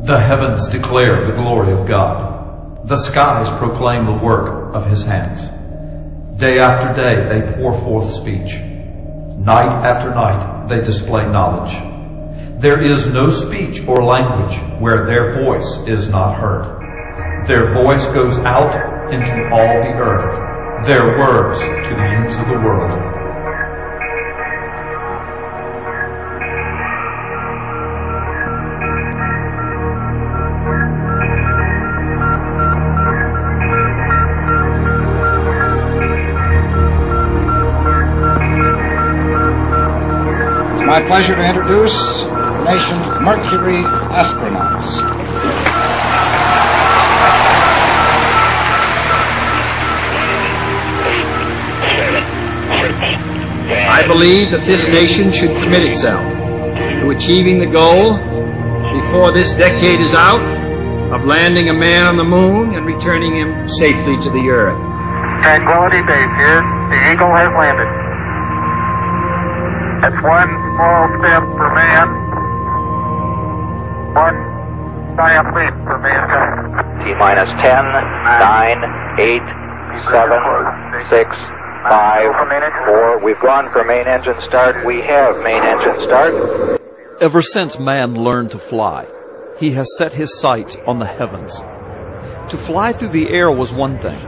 The heavens declare the glory of God. The skies proclaim the work of His hands. Day after day they pour forth speech. Night after night they display knowledge. There is no speech or language where their voice is not heard. Their voice goes out into all the earth, their words to the ends of the world. My pleasure to introduce the nation's Mercury astronauts. I believe that this nation should commit itself to achieving the goal, before this decade is out, of landing a man on the moon and returning him safely to the earth. Tranquility Base here. The Eagle has landed. That's one small step for man, one giant leap for mankind. T-minus 10, 9, 8, 7, 6, 5, 4. We've gone for main engine start. We have main engine start. Ever since man learned to fly, he has set his sights on the heavens. To fly through the air was one thing,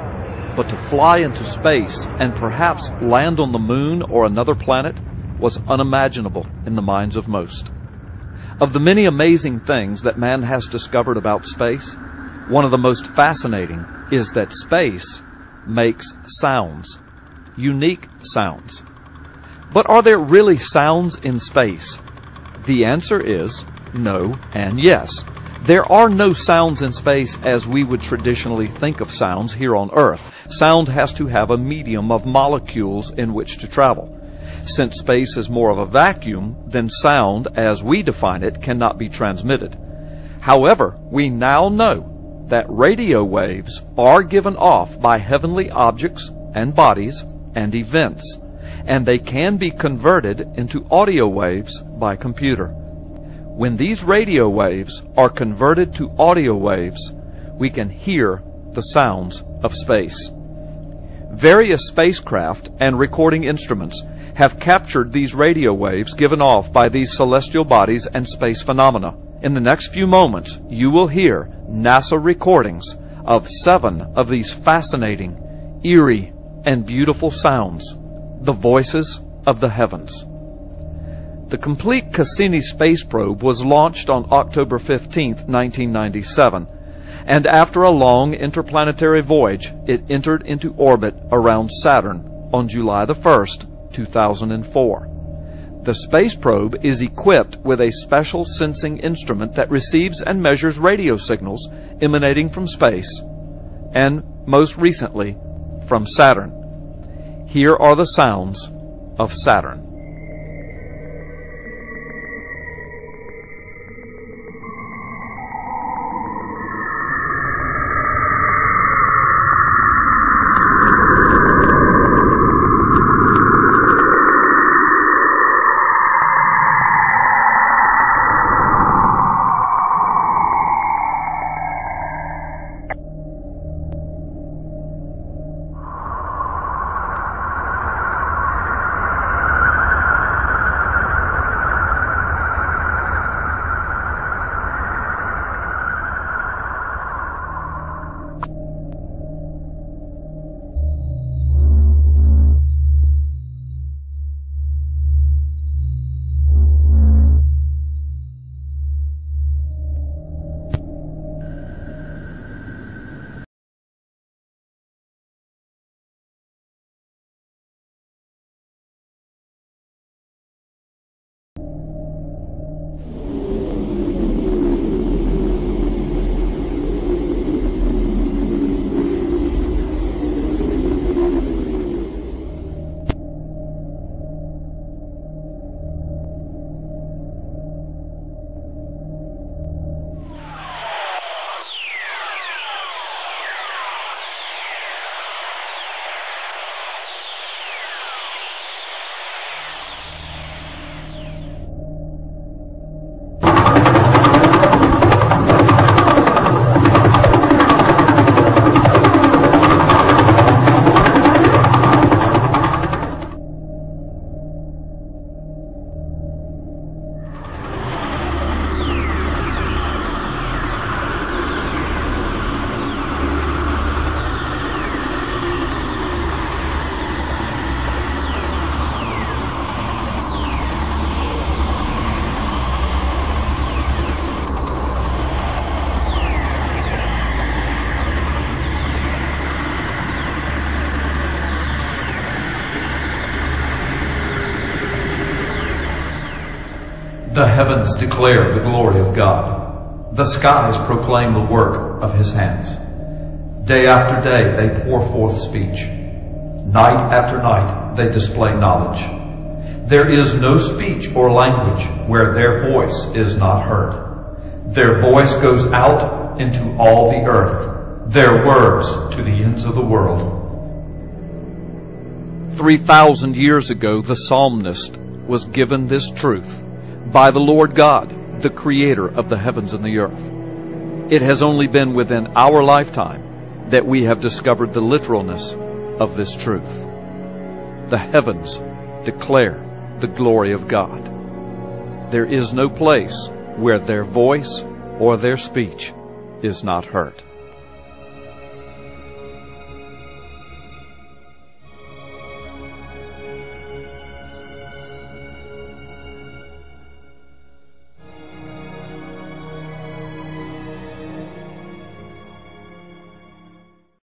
but to fly into space and perhaps land on the moon or another planet was unimaginable in the minds of most. Of the many amazing things that man has discovered about space, one of the most fascinating is that space makes sounds, unique sounds. But are there really sounds in space? The answer is no and yes. There are no sounds in space as we would traditionally think of sounds here on Earth. Sound has to have a medium of molecules in which to travel. Since space is more of a vacuum, then sound, as we define it, cannot be transmitted. However, we now know that radio waves are given off by heavenly objects and bodies and events, and they can be converted into audio waves by computer. When these radio waves are converted to audio waves, we can hear the sounds of space. Various spacecraft and recording instruments have captured these radio waves given off by these celestial bodies and space phenomena. In the next few moments, you will hear NASA recordings of 7 of these fascinating, eerie, and beautiful sounds, the voices of the heavens. The complete Cassini space probe was launched on October 15, 1997, and after a long interplanetary voyage, it entered into orbit around Saturn on July 1st, 2004. The space probe is equipped with a special sensing instrument that receives and measures radio signals emanating from space, and most recently, from Saturn. Here are the sounds of Saturn. The heavens declare the glory of God. The skies proclaim the work of His hands. Day after day they pour forth speech. Night after night they display knowledge. There is no speech or language where their voice is not heard. Their voice goes out into all the earth, their words to the ends of the world. 3,000 years ago, the psalmist was given this truth by the Lord God, the Creator of the heavens and the earth. It has only been within our lifetime that we have discovered the literalness of this truth. The heavens declare the glory of God. There is no place where their voice or their speech is not heard.